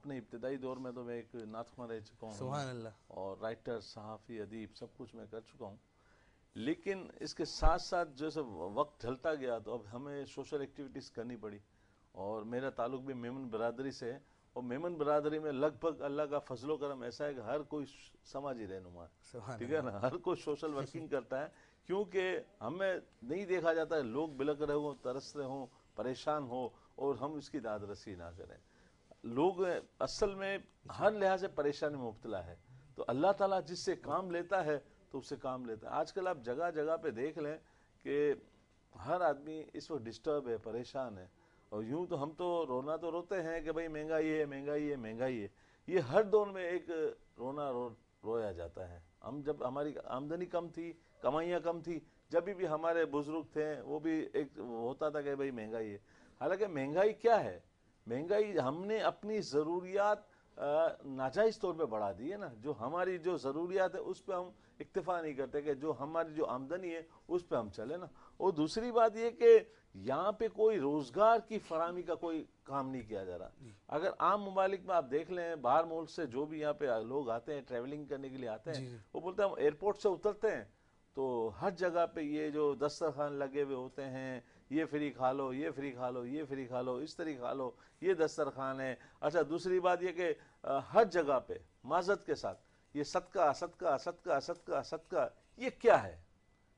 اپنے ابتدائی دور میں تو میں ایک نعت رہ چکا ہوں، سبحان اللہ. اور رائٹر، صحافی، ادیب سب کچھ میں کر چکا ہوں. لیکن اس کے ساتھ ساتھ جیسے وقت ڈھلتا گیا تو اب ہمیں سوشل ایکٹیویٹیز کرنی پڑی، اور میرا تعلق بھی میمن برادری سے ہے، اور میمن برادری میں لگ بھگ اللہ کا فضل و کرم ایسا ہے کہ ہر کوئی سماجی رہنما ہے، سبحان ٹھیک ہے نا، ہر کوئی سوشل ورکنگ کرتا ہے، کیونکہ ہمیں نہیں دیکھا جاتا ہے لوگ بلک رہے ہوں، ترس رہے ہوں، پریشان ہو، اور ہم اس کی داد رسی نہ کریں. لوگ اصل میں ہر لحاظ سے پریشانی میں مبتلا ہے، تو اللہ تعالیٰ جس سے کام لیتا ہے تو اس سے کام لیتا ہے. آج کل آپ جگہ جگہ پہ دیکھ لیں کہ ہر آدمی اس وقت ڈسٹرب ہے، پریشان ہے، اور یوں تو ہم تو رونا تو روتے ہیں کہ بھئی مہنگائی ہے، مہنگائی ہے، مہنگائی ہے. یہ ہر دور میں ایک رونا رویا جاتا ہے. ہم جب ہماری آمدنی کم تھی، کمائیاں کم تھی، جب بھی ہمارے بزرگ تھے وہ بھی ایک ہوتا تھا کہ بھئی مہنگائی ہے. حالانکہ مہنگائی کیا ہے؟ مہنگائی ہم نے اپنی ضروریات ناجائز طور پہ بڑھا دی ہے نا. جو ہماری جو ضروریات ہے اس پہ ہم اکتفا نہیں کرتے کہ جو ہماری جو آمدنی ہے اس پہ ہم چلے نا. اور دوسری بات یہ کہ یہاں پہ کوئی روزگار کی فراہمی کا کوئی کام نہیں کیا جا رہا. اگر عام ممالک میں آپ دیکھ لیں، باہر ملک سے جو بھی یہاں پہ لوگ آتے ہیں، ٹریولنگ کرنے کے لیے آتے ہیں، وہ بولتے ہیں ہم ایئرپورٹ سے اترتے ہیں تو ہر جگہ پہ یہ جو دسترخوان لگے ہوئے ہوتے ہیں، یہ فری کھا لو، یہ فری کھا لو، یہ فری کھا لو، اس طریقے کھا لو، یہ دسترخوان ہے. اچھا دوسری بات یہ کہ ہر جگہ پہ معذرت کے ساتھ یہ صدقہ صدقہ صدقہ صدقہ صدقہ، یہ کیا ہے؟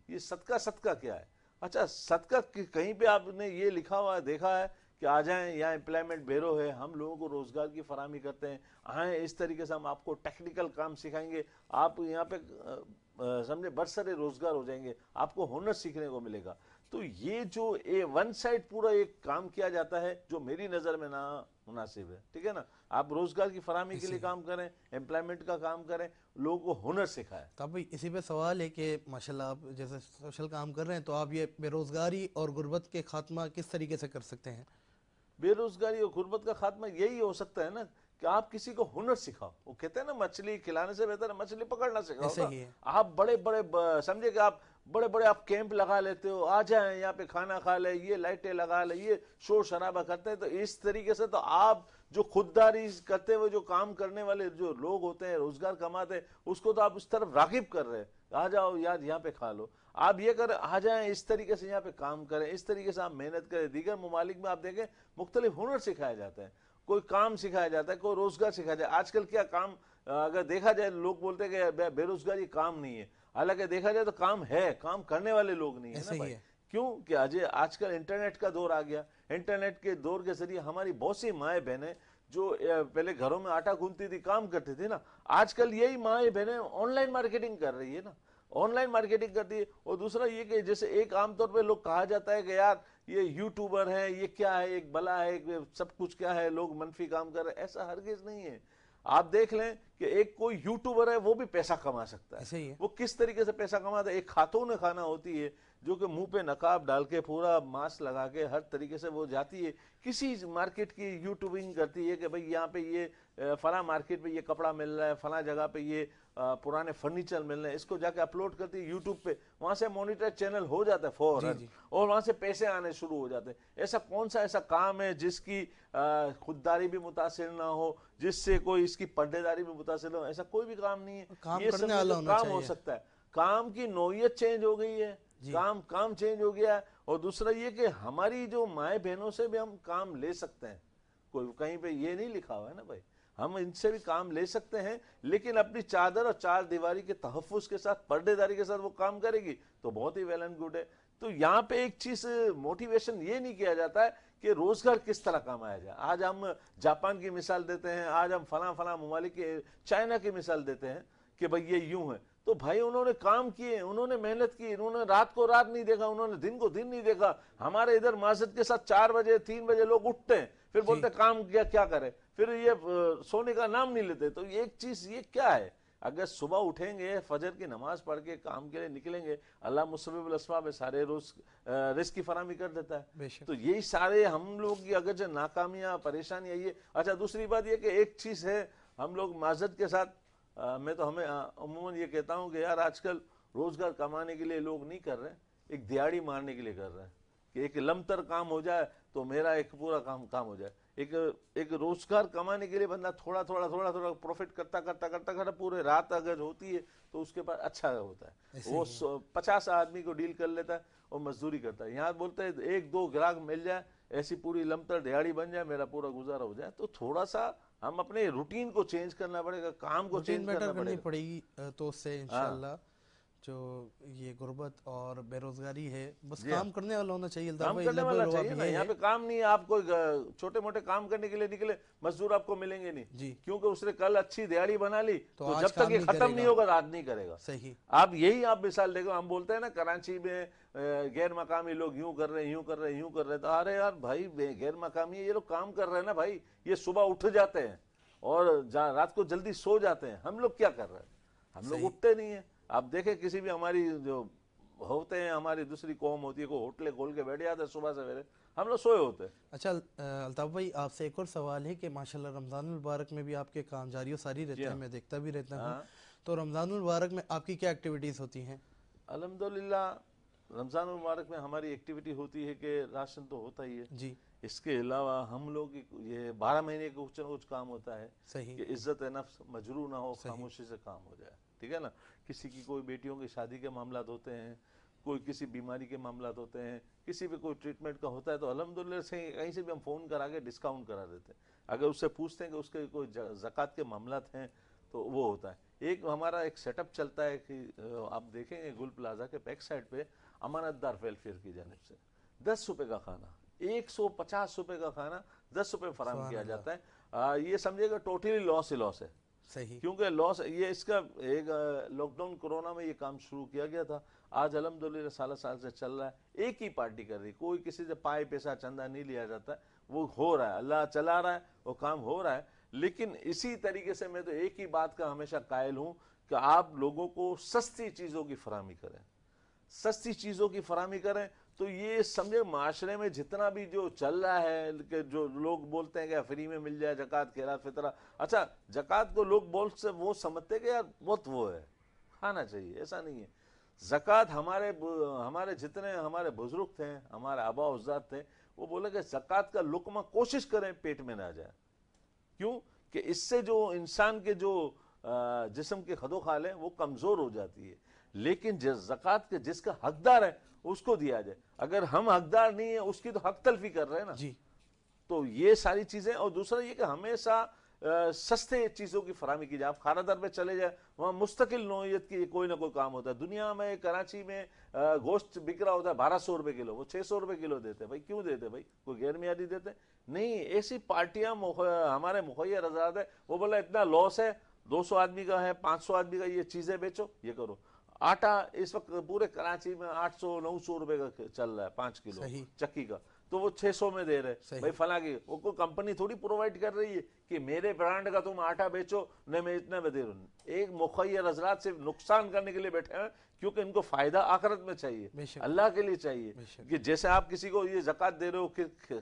یہ صدقہ صدقہ کیا ہے؟ اچھا صدقہ کہیں پہ آپ نے یہ لکھا ہوا دیکھا ہے کہ آ جائیں یہاں امپلائمنٹ بیورو ہے، ہم لوگوں کو روزگار کی فراہمی کرتے ہیں، آئیں اس طریقے سے ہم آپ کو ٹیکنیکل کام سکھائیں گے، آپ یہاں پہ سمجھے برسر روزگار ہو جائیں گے، آپ کو ہنر سیکھنے کو ملے گا. تو یہ جو ون سائڈ پورا ایک کام کیا جاتا ہے جو میری نظر میں نا مناسب ہے، ٹھیک ہے نا. آپ روزگار کی فراہمی کے لیے کام کریں، امپلائمنٹ کا کام کریں، لوگوں کو ہنر سکھائیں. تو اب اسی پہ سوال ہے کہ ماشاءاللہ آپ جیسے سوشل کام کر رہے ہیں، تو آپ یہ بے روزگاری اور غربت کے خاتمہ کس طریقے سے کر سکتے ہیں؟ بے روزگاری اور غربت کا خاتمہ یہی ہو سکتا ہے نا کہ آپ کسی کو ہنر سکھاؤ. وہ کہتے ہیں نا مچھلی کھلانے سے بہتر ہے مچھلی پکڑنا سکھاؤ ایسا نا. ہی ہے. آپ بڑے بڑے سمجھے کہ آپ بڑے بڑے آپ کیمپ لگا لیتے ہو، آ جائیں یہاں پہ کھانا کھا لیں، یہ لائٹیں لگا لیں، یہ شور شرابہ کرتے ہیں. تو اس طریقے سے تو آپ جو خودداری کرتے ہوئے جو کام کرنے والے جو لوگ ہوتے ہیں، روزگار کماتے ہیں، اس کو تو آپ اس طرف راغب کر رہے ہیں. آ جاؤ یار یہاں پہ کھا لو. آپ یہ کریں آ جائیں اس طریقے سے یہاں پہ کام کریں، اس طریقے سے آپ محنت کریں. دیگر ممالک میں آپ دیکھیں مختلف ہنر سکھائے جاتے ہیں، کوئی کام سکھایا جاتا ہے، کوئی روزگار سکھایا جاتا ہے. آج کل کیا کام اگر دیکھا جائے لوگ بولتے ہیں کہ بے روزگاری کام نہیں ہے، حالانکہ دیکھا جائے تو کام ہے، کام کرنے والے لوگ نہیں ہیں نا ایسا ہی بھائی. ہے. کیوں کہ آج کل انٹرنیٹ کا دور آ گیا. انٹرنیٹ کے دور کے ذریعے ہماری بہت سی مائیں بہنیں جو پہلے گھروں میں آٹا گوندتی تھی، کام کرتی تھی نا، آج کل یہی مائیں بہنیں آن لائن مارکیٹنگ کر رہی ہے نا، آن لائن مارکیٹنگ کرتی ہے. اور دوسرا یہ کہ جیسے ایک عام طور پہ لوگ کہا جاتا ہے کہ یار یہ یوٹیوبر ہے، یہ کیا ہے، ایک بلا ہے، سب کچھ کیا ہے، لوگ منفی کام کر رہے ہیں. ایسا ہرگز نہیں ہے. آپ دیکھ لیں کہ ایک کوئی یوٹیوبر ہے وہ بھی پیسہ کما سکتا ہے. ایسا ہی ہے. وہ کس طریقے سے پیسہ کماتا ہے؟ ایک خاتون خانہ ہوتی ہے جو کہ منہ پہ نقاب ڈال کے پورا ماسک لگا کے ہر طریقے سے وہ جاتی ہے، کسی مارکیٹ کی یوٹیوبنگ کرتی ہے کہ بھئی یہاں پہ یہ فلاں مارکیٹ پہ یہ کپڑا مل رہا ہے، فلاں جگہ پہ یہ پرانے فرنیچر مل رہے ہیں، اس کو جا کے اپلوڈ کرتی ہے یوٹیوب پہ، وہاں سے مانیٹر چینل ہو جاتا ہے فوراً، اور وہاں سے پیسے آنے شروع ہو جاتے ہیں. ایسا کون سا ایسا کام ہے جس کی خودداری بھی متاثر نہ ہو، جس سے کوئی اس کی پردے داری بھی متاثر نہ ہو؟ ایسا کوئی بھی کام نہیں ہے. کام یہ کرنے سمجھے والا تو ہونا کام ہو چاہیے. سکتا ہے. کام کی نوعیت چینج ہو گئی ہے، کام چینج ہو گیا ہے. اور دوسرا یہ کہ ہماری جو مائیں بہنوں سے بھی ہم کام لے سکتے ہیں. کوئی کہیں پہ یہ نہیں لکھا ہوا ہے نا بھائی، ہم ان سے بھی کام لے سکتے ہیں، لیکن اپنی چادر اور چار دیواری کے تحفظ کے ساتھ، پردے داری کے ساتھ وہ کام کرے گی تو بہت ہی ویل اینڈ گڈ ہے. تو یہاں پہ ایک چیز موٹیویشن یہ نہیں کیا جاتا ہے کہ روزگار کس طرح کمایا جائے. آج ہم جاپان کی مثال دیتے ہیں، آج ہم فلاں ممالک کے چائنا کی مثال دیتے ہیں کہ بھئی یہ یوں ہے. تو بھائی انہوں نے کام کیے، انہوں نے محنت کی، انہوں نے رات کو رات نہیں دیکھا، انہوں نے دن کو دن نہیں دیکھا. ہمارے ادھر معذرت کے ساتھ 4 بجے 3 بجے لوگ اٹھتے ہیں، پھر بولتے ہیں کام کیا کرے، پھر یہ سونے کا نام نہیں لیتے. تو ایک چیز یہ کیا ہے؟ اگر صبح اٹھیں گے، فجر کی نماز پڑھ کے کام کے لیے نکلیں گے، اللہ مسبب الاسباب ہے، سارے روز رزق کی فراہمی کر دیتا ہے. بے شک. تو یہی سارے ہم لوگ کی اگر جو ناکامیاں پریشانیاں یہ. اچھا دوسری بات یہ کہ ایک چیز ہے، ہم لوگ معذرت کے ساتھ میں تو ہمیں عموماً یہ کہتا ہوں کہ یار آج کل روزگار کمانے کے لیے لوگ نہیں کر رہے، ایک دیہڑی مارنے کے لیے کر رہے ہیں کہ ایک لمتر کام ہو جائے تو میرا ایک پورا کام ہو جائے. ایک روزگار کمانے کے لیے بندہ تھوڑا تھوڑا تھوڑا تھوڑا پروفٹ کرتا کرتا کرتا کرتا پورے رات اگر ہوتی ہے تو اس کے پاس اچھا ہوتا ہے، وہ 50 آدمی کو ڈیل کر لیتا ہے اور مزدوری کرتا ہے. یہاں بولتے ہیں ایک دو گراہک مل جائے، ایسی پوری لمتر دیہڑی بن جائے، میرا پورا گزارا ہو جائے. تو تھوڑا سا ہم اپنے روٹین کو چینج کرنا پڑے گا، کام کو چینج کرنا پڑے گا. پڑے گی تو اس سے انشاءاللہ جو یہ غربت اور بے روزگاری ہے، بس کام کرنے والا ہونا چاہیے. کام کرنے والا چاہیے نا. یہاں پہ کام نہیں ہے، آپ کوئی چھوٹے موٹے کام کرنے کے لیے نکلے، مزدور آپ کو ملیں گے نہیں، کیونکہ اس نے کل اچھی دیہڑی بنا لی تو جب تک یہ ختم نہیں ہوگا آج نہیں کرے گا. صحیح. آپ یہی آپ مثال دیکھو، ہم بولتے ہیں نا کراچی میں غیر مقامی لوگ یوں کر رہے ہیں یوں کر رہے ہیں یوں کر رہے ہیں، تو ارے یار بھائی غیر مقامی یہ لوگ کام کر رہے ہیں نا بھائی، یہ صبح اٹھ جاتے ہیں اور رات کو جلدی سو جاتے ہیں. ہم لوگ کیا کر رہے ہیں؟ ہم لوگ اٹھتے نہیں ہیں. آپ دیکھیں کسی بھی ہماری جو ہوتے ہیں، ہماری دوسری قوم ہوتی ہے، کوئی ہوٹلیں کھول کے بیٹھ جاتے ہیں صبح سویرے، ہم لوگ سوئے ہوتے ہیں. اچھا الطاف بھائی، آپ سے ایک اور سوال ہے کہ ماشاءاللہ رمضان المبارک میں بھی آپ کے کام جاری و ساری رہتے ہیں، میں دیکھتا بھی رہتا ہوں. تو رمضان المبارک میں آپ کی کیا ایکٹیویٹیز ہوتی ہیں؟ الحمدللہ رمضان المبارک میں ہماری ایکٹیویٹی ہوتی ہے کہ راشن تو ہوتا ہی ہے جی. اس کے علاوہ ہم لوگ یہ 12 مہینے کا کچھ نہ کچھ کام ہوتا ہے صحیح. کہ عزت نفس مجروح نہ ہو، خاموشی سے کام ہو جائے. ٹھیک ہے نا. کسی کی کوئی بیٹیوں کی شادی کے معاملات ہوتے ہیں، کوئی کسی بیماری کے معاملات ہوتے ہیں، کسی بھی کوئی ٹریٹمنٹ کا ہوتا ہے، تو الحمدللہ سے کہیں سے بھی ہم فون کرا کے ڈسکاؤنٹ کرا دیتے ہیں. اگر اس سے پوچھتے ہیں کہ اس کے کوئی زکوٰۃ کے معاملات ہیں تو وہ ہوتا ہے. ایک ہمارا ایک سیٹ اپ چلتا ہے کہ آپ دیکھیں گے گل پلازا کے بیک سائڈ پہ امانت دار ویلفیئر کی جانب سے 10 روپے کا کھانا، 150 روپے کا کھانا 10 روپے فراہم کیا جاتا ہے. یہ سمجھے گا ٹوٹلی لاس ہی لاس ہے. صحیح. کیونکہ لاس یہ اس کا ایک لاک ڈاؤن کورونا میں یہ کام شروع کیا گیا تھا. آج الحمدللہ سال سے چل رہا ہے. ایک ہی پارٹی کر رہی، کوئی کسی سے پائے پیسہ چندہ نہیں لیا جاتا ہے، وہ ہو رہا ہے، اللہ چلا رہا ہے، وہ کام ہو رہا ہے. لیکن اسی طریقے سے میں تو ایک ہی بات کا ہمیشہ قائل ہوں کہ آپ لوگوں کو سستی چیزوں کی فراہمی کریں، سستی چیزوں کی فراہمی کریں. تو یہ سمجھے معاشرے میں جتنا بھی جو چل رہا ہے کہ جو لوگ بولتے ہیں کہ فری میں مل جائے زکوٰۃ خیرات فطرہ، اچھا زکوٰۃ کو لوگ وہ سمجھتے کہ یار بہت وہ ہے، کھانا چاہیے، ایسا نہیں ہے. زکوٰۃ ہمارے جتنے ہمارے بزرگ تھے، ہمارے آبا و اجداد تھے، وہ بولے کہ زکوٰۃ کا لقمہ کوشش کریں پیٹ میں نہ جائے. کیوں کہ اس سے جو انسان کے جو جسم کے خد و خال ہے وہ کمزور ہو جاتی ہے. لیکن زکوٰۃ کے جس کا حقدار ہے اس کو دیا جائے. اگر ہم حقدار نہیں ہیں اس کی تو حق تلفی کر رہے ہیں نا. جی. تو یہ ساری چیزیں. اور دوسرا یہ کہ ہمیشہ سستے چیزوں کی فراہمی کی جائے. آپ کھانا در پہ چلے جائیں، وہاں مستقل نوعیت کی کوئی نہ کوئی کام ہوتا ہے. دنیا میں کراچی میں گوشت بک رہا ہوتا ہے 1200 روپے کلو، وہ 600 روپے کلو دیتے. بھائی کیوں دیتے؟ بھائی کوئی غیر معیاری دیتے نہیں. ایسی پارٹیاں ہمارے مخیر حضرات ہیں، وہ بولا اتنا لاس ہے، 200 آدمی کا ہے، 500 آدمی کا، یہ چیزیں بیچو، یہ کرو. آٹا اس وقت پورے کراچی میں 800-900 روپے کا چل رہا ہے 5 کلو چکی کا، تو وہ 600 میں دے رہے. بھائی فلاں کی وہ کوئی کمپنی تھوڑی پرووائڈ کر رہی ہے کہ میرے برانڈ کا تم آٹا بیچو، نہیں میں اتنے میں دے رہا ہوں. ایک مخیر حضرات صرف نقصان کرنے کے لیے بیٹھے ہیں، کیونکہ ان کو فائدہ آخرت میں چاہیے، اللہ کے لیے چاہیے. کہ جیسے آپ کسی کو یہ زکوٰۃ دے رہے ہو،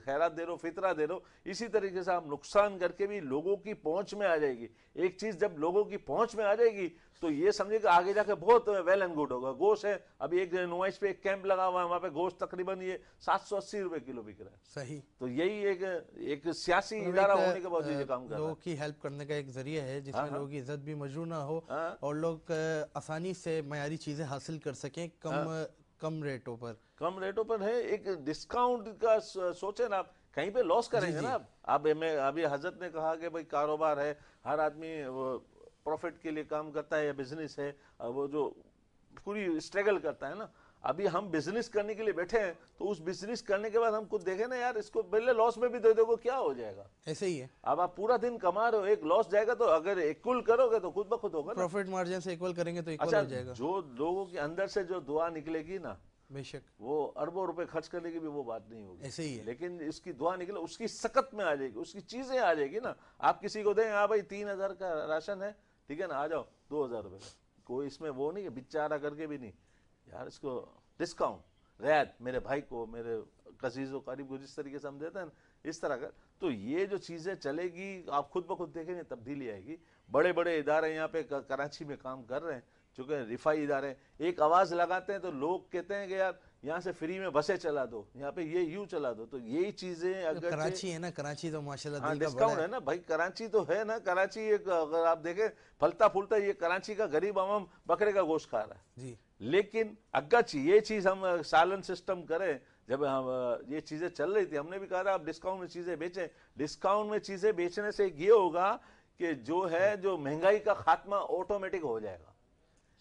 خیرات دے رہے ہو، فطرہ دے رہے ہو، اسی طریقے سے آپ نقصان کر کے بھی لوگوں کی پہنچ میں آ جائے گی. ایک چیز جب لوگوں کی پہنچ میں آ جائے گی تو یہ سمجھے کہ آگے جا کے بہت ویل اینڈ گڈ ہوگا. گوشت ہے، ابھی ایک نمائش پہ ایک کیمپ لگا ہوا ہے، وہاں پہ گوشت تقریباً یہ 780 روپے کلو بک رہا ہے. صحیح. تو یہی ایک سیاسی ادارہ ہونے کے باوجود یہ کام کر رہا ہے. لوگوں کی ہیلپ کرنے کا ایک ذریعہ ہے جس میں لوگوں کی عزت بھی مجروح نہ ہو اور لوگ آسانی سے معیاری چیزیں حاصل کر سکیں کم ریٹوں پر. کم ریٹوں پر ہے. ایک ڈسکاؤنٹ کا سوچیں نا، آپ کہیں پہ لاس کریں گے نا. اب ابھی حضرت نے کہا کہ بھائی کاروبار ہے، ہر آدمی پروفٹ کے لیے کام کرتا ہے یا بزنس ہے، وہ جو پوری اسٹرگل کرتا ہے نا. ابھی ہم بزنس کرنے کے لیے بیٹھے ہیں تو اس بزنس کرنے کے بعد ہم خود دیکھیں نا یار، اس کو پہلے لاس میں بھی دے دو گے کیا ہو جائے گا. ایسے ہی ہے. اب آپ پورا دن کما رہے ہو، ایک لاس جائے گا تو اگر ایکول کرو گے تو خود بخود ہوگا. پروفٹ مارجن سے ایکول کریں گے تو ایکول ہو جائے گا. جو لوگوں کے اندر سے جو دعا نکلے گی نا، بے شک وہ اربوں روپے خرچ کرنے کی بھی وہ بات نہیں ہوگی. ایسے ہی ہے. لیکن اس کی دعا نکلے، اس کی سکت میں آ جائے گی، اس کی چیزیں آ جائے گی نا. آپ کسی کو دیں، ہاں بھائی 3000 کا راشن ہے، ٹھیک ہے نا، آ جاؤ 2000 روپے کا. کوئی اس میں وہ نہیں کہ بیچارہ کر کے بھی نہیں یار، اس کو ڈسکاؤنٹ رعایت میرے بھائی کو، میرے عزیز و قریب کو جس طریقے سے ہم دیتے ہیں اس طرح کا. تو یہ جو چیزیں چلے گی آپ خود بخود دیکھیں گے تبدیلی آئے گی. بڑے بڑے ادارے یہاں پہ کراچی میں کام کر رہے ہیں، چونکہ رفائی ادارے ایک آواز لگاتے ہیں تو لوگ کہتے ہیں کہ یار یہاں سے فری میں بسیں چلا دو, یہاں پہ یہ یوں چلا دو. تو یہی چیزیں اگر کراچی ہے نا, کراچی تو ماشاءاللہ ہاں دل کا ڈسکاؤنٹ بڑا ہے نا بھائی, کراچی تو ہے نا, کراچی ایک اگر آپ دیکھیں پھلتا پھولتا, یہ کراچی کا غریب عوام بکرے کا گوشت کھا رہا ہے. جی لیکن اگرچہ یہ چیز ہم سالن سسٹم کریں, جب ہم یہ چیزیں چل رہی تھی ہم نے بھی کہا تھا آپ ڈسکاؤنٹ میں چیزیں بیچیں. ڈسکاؤنٹ میں چیزیں بیچنے سے یہ ہوگا کہ جو ہے جو مہنگائی کا خاتمہ آٹومیٹک ہو جائے گا.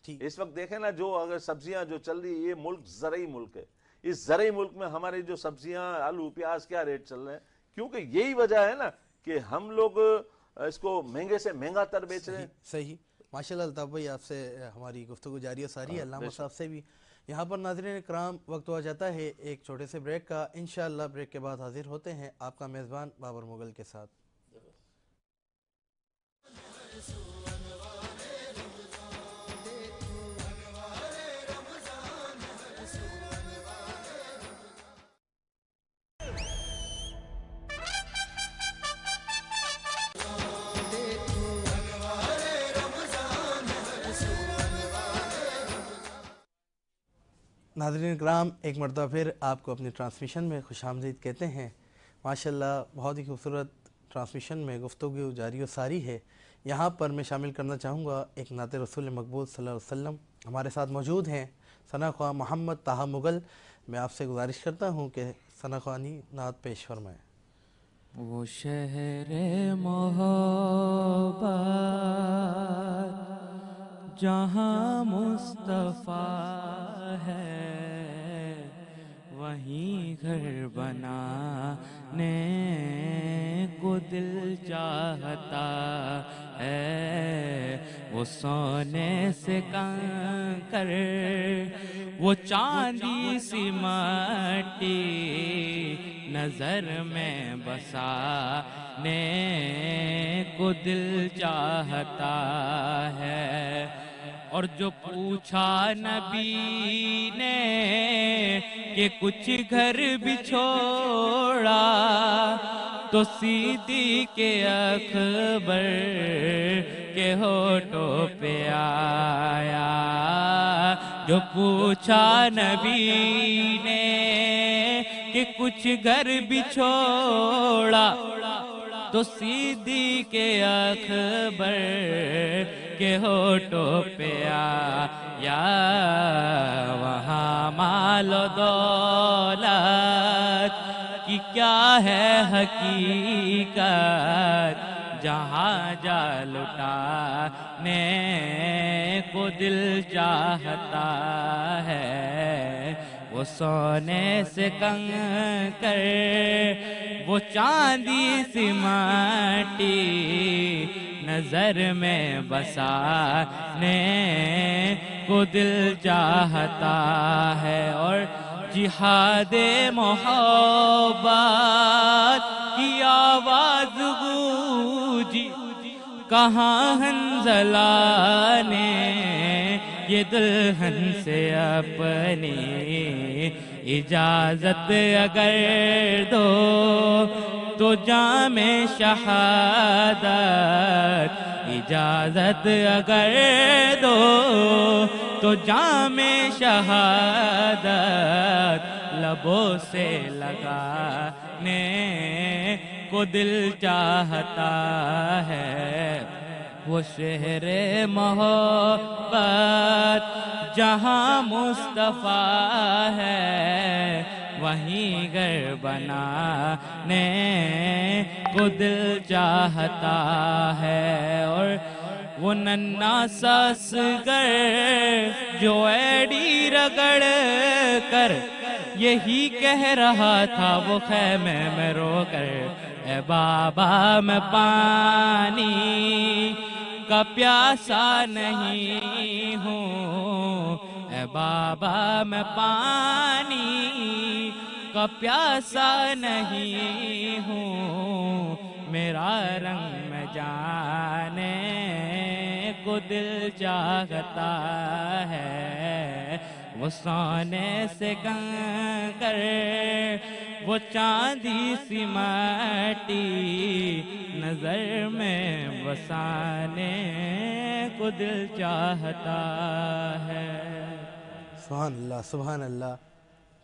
ٹھیک. اس وقت دیکھیں نا, جو اگر سبزیاں جو چل رہی, یہ ملک زرعی ملک ہے, اس زرعی ملک میں ہماری جو سبزیاں آلو پیاز کیا ریٹ چل رہے ہیں, کیونکہ یہی وجہ ہے نا کہ ہم لوگ اس کو مہنگے سے مہنگا تر بیچ رہے ہیں. صحیح. ماشاءاللہ الطاف بھائی, آپ سے ہماری گفتگو جاری و ساری ہے, علامہ صاحب سے بھی. یہاں پر ناظرین اکرام وقت ہو جاتا ہے ایک چھوٹے سے بریک کا. انشاءاللہ بریک کے بعد حاضر ہوتے ہیں آپ کا میزبان بابر مغل کے ساتھ. ناظرین اکرام, ایک مرتبہ پھر آپ کو اپنی ٹرانسمیشن میں خوش آمدید کہتے ہیں. ماشاءاللہ بہت ہی خوبصورت ٹرانسمیشن میں گفتگو جاری و ساری ہے. یہاں پر میں شامل کرنا چاہوں گا ایک نعت رسول مقبول صلی اللہ علیہ وسلم. ہمارے ساتھ موجود ہیں ثنا خواں محمد طاہا مغل. میں آپ سے گزارش کرتا ہوں کہ ثنا خوانی نعت پیش فرمائیں. وہ شہر محبت جہاں مصطفیٰ ہے, وہیں گھر بنانے کو دل چاہتا ہے. وہ سونے سے کنکر, وہ چاندی سی مٹی نظر میں بسانے کو دل چاہتا ہے. اور جو پوچھا نبی نے کہ کچھ گھر بھی چھوڑا, تو صدیق اکبر کے ہونٹوں پہ آیا. جو پوچھا نبی نے کہ کچھ گھر بھی چھوڑا, تو صدیق اکبر کے ہونٹوں پہ آیا. وہاں مال و دولت کی کیا ہے حقیقت, جہاں جا لٹانے کو دل چاہتا ہے. وہ سونے سے کنکر, وہ چاندی سی مٹی نظر میں بسانے کو دل چاہتا ہے. اور جہاد محبت کی آواز گونجی, کہاں حنظلہ نے یہ دلہن سے اپنی اجازت اگر دو تو جام شہادت, اجازت اگر دو تو جام شہادت لبوں سے لگانے کو دل چاہتا ہے. وہ شہر محبت جہاں مصطفیٰ ہے, وہیں گھر بنانے کو دل چاہتا ہے. اور وہ ننھا سا اصغر جو ایڑی رگڑ کر یہی کہہ رہا تھا وہ خیمے میں رو کر, اے بابا میں پانی کا پیاسا نہیں ہوں, اے بابا میں پانی کا پیاسا نہیں ہوں. میرا رنگ میں جانے کو دل چاہتا ہے. وہ سونے سے کنکر, وہ چاندی سی مٹی نظر میں بسانے کو دل چاہتا ہے. سبحان اللہ سبحان اللہ.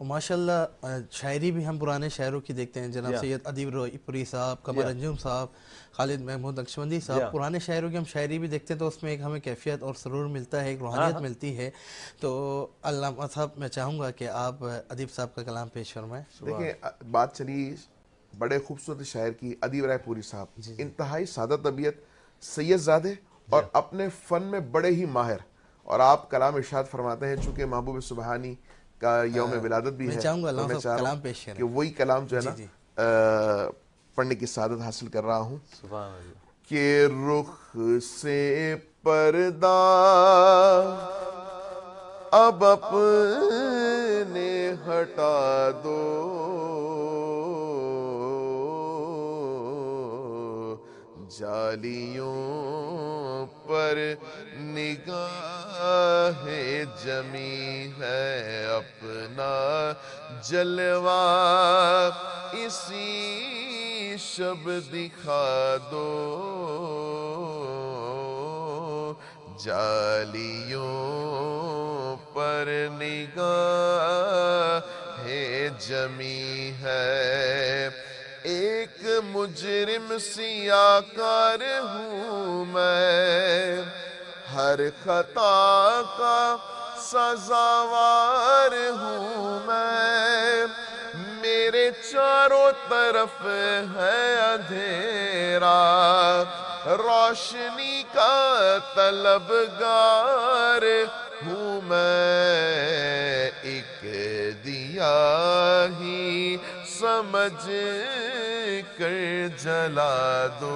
اور ماشاءاللہ شاعری بھی ہم پرانے شاعروں کی دیکھتے ہیں، جناب سید ادیب روئی پوری صاحب، قمر انجم صاحب، خالد محمود نقشبندی صاحب، پرانے شاعروں کی ہم شاعری بھی دیکھتے ہیں تو اس میں ایک ہمیں کیفیت اور سرور ملتا ہے، ایک روحانیت ملتی ہے. تو علامہ صاحب میں چاہوں گا کہ آپ ادیب صاحب کا کلام پیش فرمائیں. دیکھیں بات چلی بڑے خوبصورت شاعر کی، ادیب رائے پوری صاحب انتہائی سادہ طبیعت، سید زادے اور اپنے فن میں بڑے ہی ماہر. اور آپ کلام ارشاد فرماتے ہیں، چونکہ محبوب سبحانی کا یوم ولادت بھی ہے، میں چاہوں گا تو میں علامہ چاہ صاحب رہا کلام پیش ہوں کریں. کہ وہی کلام جو ہے نا پڑھنے کی سعادت حاصل کر رہا ہوں. سبحان اللہ. کہ رخ سے پردہ اب اپنے ہٹا دو، جالیوں پر نگاہ جمی ہے، اپنا جلوہ اسی شب دکھا دو، جالیوں پر نگاہ جمی ہے. ایک مجرم سیاکار ہوں میں، ہر خطا کا سزاوار ہوں میں، میرے چاروں طرف ہے اندھیرا، روشنی کا طلبگار ہوں میں، ایک دیا ہی سمجھ کر جلا دو.